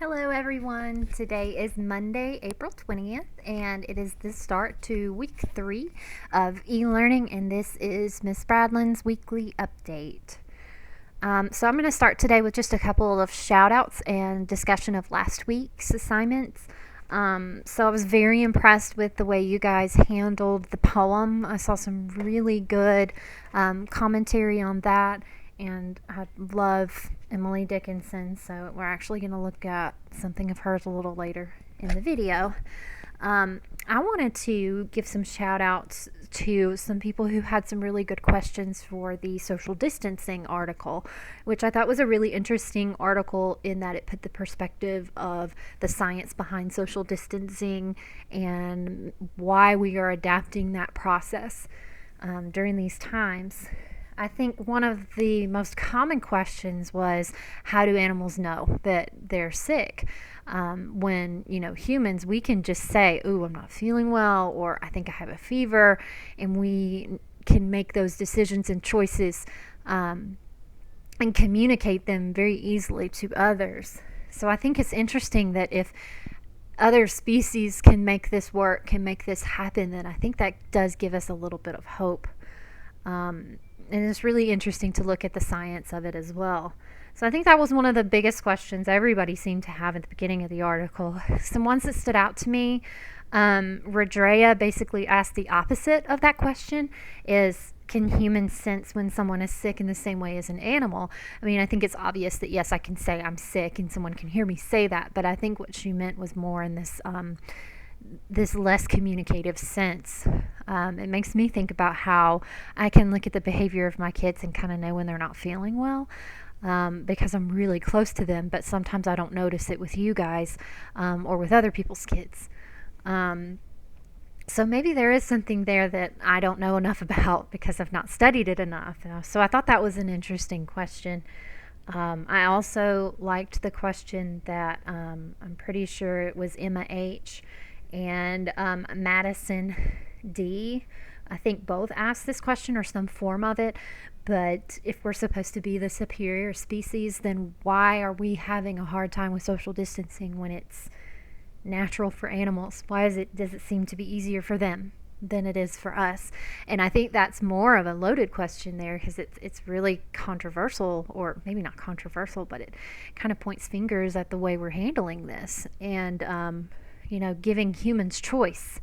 Hello, everyone. Today is Monday, April 20th, and it is the start to week 3 of e-learning, and this is Miss Bradlin's weekly update. So I'm going to start today with just a couple of shout outs and discussion of last week's assignments. So I was very impressed with the way you guys handled the poem. I saw some really good commentary on that, and I love Emily Dickinson, so we're actually going to look at something of hers a little later in the video. I wanted to give some shout outs to some people who had some really good questions for the social distancing article, which I thought was a really interesting article in that it put the perspective of the science behind social distancing and why we are adapting that process during these times. I think one of the most common questions was, how do animals know that they're sick? When, humans, we can just say, ooh, I'm not feeling well, or I think I have a fever, and we can make those decisions and choices and communicate them very easily to others. So I think it's interesting that if other species can make this work, can make this happen, then I think that does give us a little bit of hope. And it's really interesting to look at the science of it as well. So I think that was one of the biggest questions everybody seemed to have at the beginning of the article. Some ones that stood out to me, Rodrea basically asked the opposite of that question, is can humans sense when someone is sick in the same way as an animal? I mean, I think it's obvious that yes, I can say I'm sick and someone can hear me say that, but I think what she meant was more in this less communicative sense. It makes me think about how I can look at the behavior of my kids and kind of know when they're not feeling well, because I'm really close to them, but sometimes I don't notice it with you guys or with other people's kids. So maybe there is something there that I don't know enough about because I've not studied it enough. So I thought that was an interesting question. I also liked the question that I'm pretty sure it was Emma H. and Madison D. I think both asked this question or some form of it. But if we're supposed to be the superior species, then why are we having a hard time with social distancing when it's natural for animals? Why does it seem to be easier for them than it is for us? And I think that's more of a loaded question there, because it's really controversial, or maybe not controversial, but it kind of points fingers at the way we're handling this, and giving humans choice,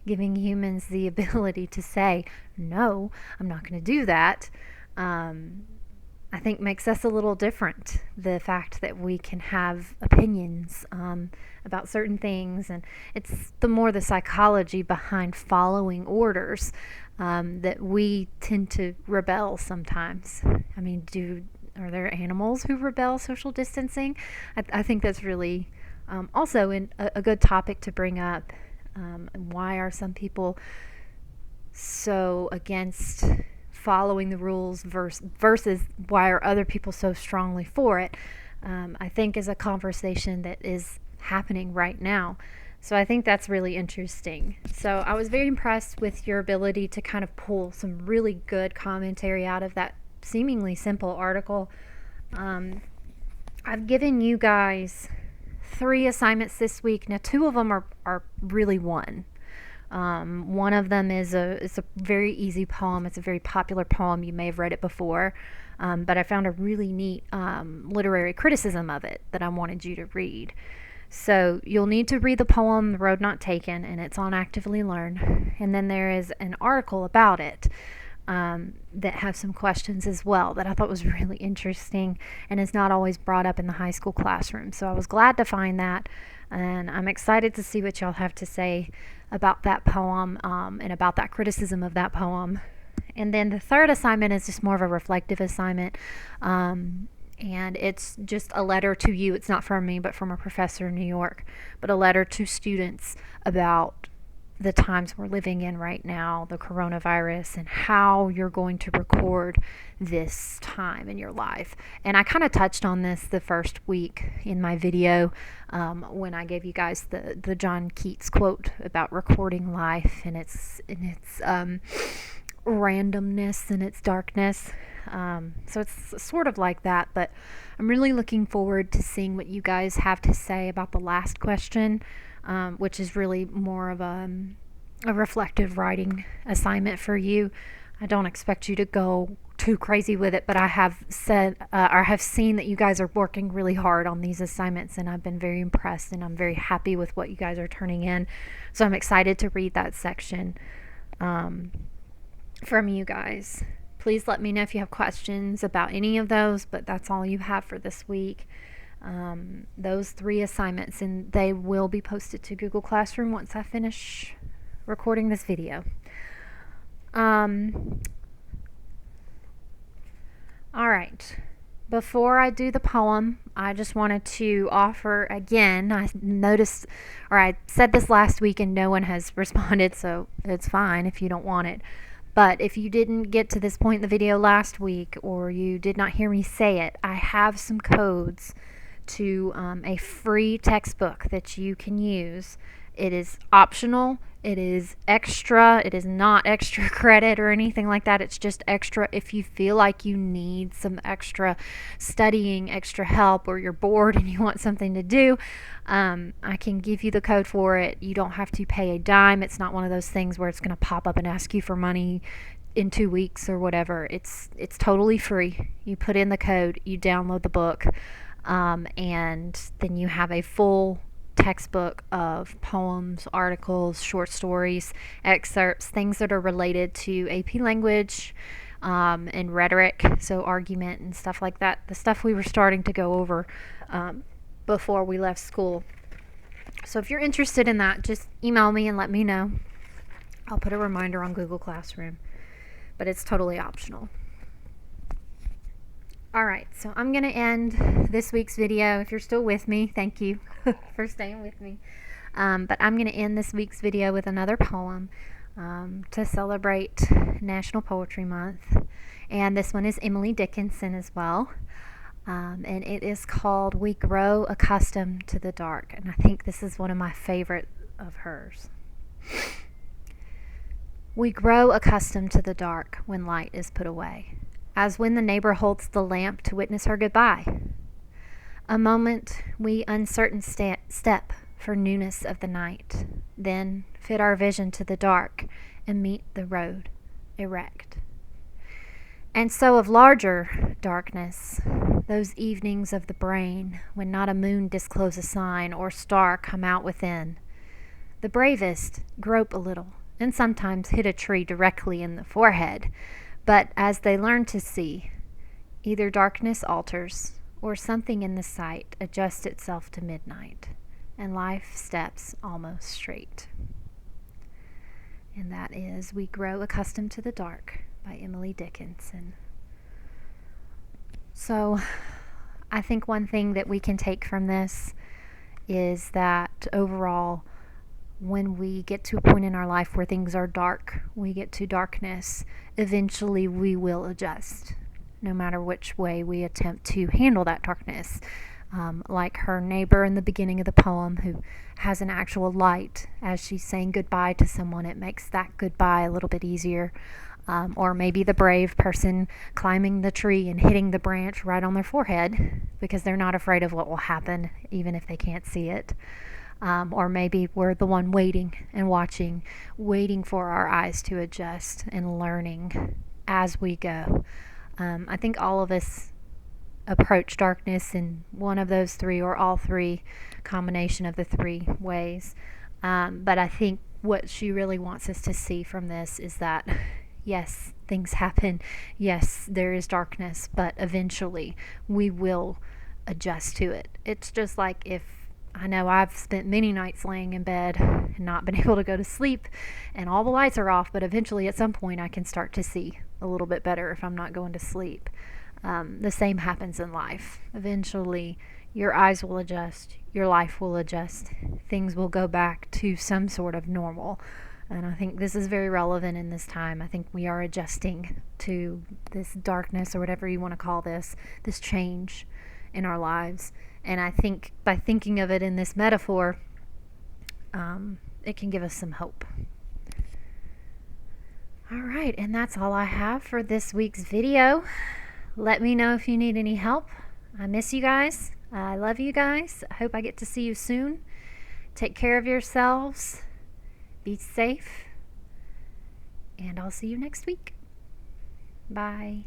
giving humans the ability to say, no, I'm not going to do that. I think makes us a little different. The fact that we can have opinions about certain things, and it's the psychology behind following orders that we tend to rebel sometimes. I mean, are there animals who rebel social distancing? I think that's really also a good topic to bring up. Why are some people so against following the rules versus why are other people so strongly for it? I think is a conversation that is happening right now. So I think that's really interesting. So I was very impressed with your ability to kind of pull some really good commentary out of that seemingly simple article. I've given you guys 3 assignments this week. Now 2 of them are really one. One of them is a very easy poem. It's a very popular poem. You may have read it before, but I found a really neat literary criticism of it that I wanted you to read. So you'll need to read the poem, The Road Not Taken, and it's on Actively Learn. And then there is an article about it that has some questions as well that I thought was really interesting and is not always brought up in the high school classroom. So I was glad to find that, and I'm excited to see what y'all have to say about that poem and about that criticism of that poem. And then the third assignment is just more of a reflective assignment, and it's just a letter to you. It's not from me, but from a professor in New York, but a letter to students about the times we're living in right now, the coronavirus, and how you're going to record this time in your life. And I kind of touched on this the first week in my video when I gave you guys the John Keats quote about recording life and its randomness and its darkness. So it's sort of like that, but I'm really looking forward to seeing what you guys have to say about the last question, which is really more of a reflective writing assignment for you. I don't expect you to go too crazy with it, but I have said or have seen that you guys are working really hard on these assignments, and I've been very impressed, and I'm very happy with what you guys are turning in. So I'm excited to read that section from you guys. Please let me know if you have questions about any of those, but that's all you have for this week. Those 3 assignments, and they will be posted to Google Classroom once I finish recording this video. All right. Before I do the poem, I just wanted to offer again. I noticed, or I said this last week and no one has responded, so it's fine if you don't want it. But if you didn't get to this point in the video last week, or you did not hear me say it, I have some codes to a free textbook that you can use. It is optional. It is extra. It is not extra credit or anything like that. It's just extra if you feel like you need some extra studying, extra help, or you're bored and you want something to do. I can give you the code for it. You don't have to pay a dime. It's not one of those things where it's going to pop up and ask you for money in 2 weeks or whatever. It's totally free. You put in the code, you download the book, and then you have a full textbook of poems, articles, short stories, excerpts, things that are related to AP language and rhetoric, so argument and stuff like that. The stuff we were starting to go over before we left school. So if you're interested in that, just email me and let me know. I'll put a reminder on Google Classroom, but it's totally optional. Alright, so I'm going to end this week's video. If you're still with me, thank you for staying with me. But I'm going to end this week's video with another poem to celebrate National Poetry Month. And this one is Emily Dickinson as well. And it is called We Grow Accustomed to the Dark. And I think this is one of my favorite of hers. We grow accustomed to the dark when light is put away, as when the neighbor holds the lamp to witness her goodbye. A moment we uncertain step for newness of the night, then fit our vision to the dark and meet the road erect. And so of larger darkness, those evenings of the brain when not a moon disclose a sign or star come out within, the bravest grope a little and sometimes hit a tree directly in the forehead. But as they learn to see, either darkness alters or something in the sight adjusts itself to midnight, and life steps almost straight. And that is We Grow Accustomed to the Dark by Emily Dickinson. So I think one thing that we can take from this is that overall, when we get to a point in our life where things are dark, we get to darkness, eventually we will adjust, no matter which way we attempt to handle that darkness. Like her neighbor in the beginning of the poem, who has an actual light as she's saying goodbye to someone. It makes that goodbye a little bit easier. Or maybe the brave person climbing the tree and hitting the branch right on their forehead because they're not afraid of what will happen, even if they can't see it. Or maybe we're the one waiting and watching, waiting for our eyes to adjust and learning as we go. I think all of us approach darkness in one of those 3 or all 3, combination of the 3 ways. But I think what she really wants us to see from this is that, yes, things happen. Yes, there is darkness, but eventually we will adjust to it. It's just like if I know I've spent many nights laying in bed and not been able to go to sleep and all the lights are off, but eventually at some point I can start to see a little bit better if I'm not going to sleep. The same happens in life. Eventually your eyes will adjust, your life will adjust, things will go back to some sort of normal. And I think this is very relevant in this time. I think we are adjusting to this darkness, or whatever you want to call this change in our lives. And I think by thinking of it in this metaphor, it can give us some hope. All right, and that's all I have for this week's video. let me know if you need any help. I miss you guys. I love you guys. I hope I get to see you soon. Take care of yourselves. Be safe. And I'll see you next week. Bye.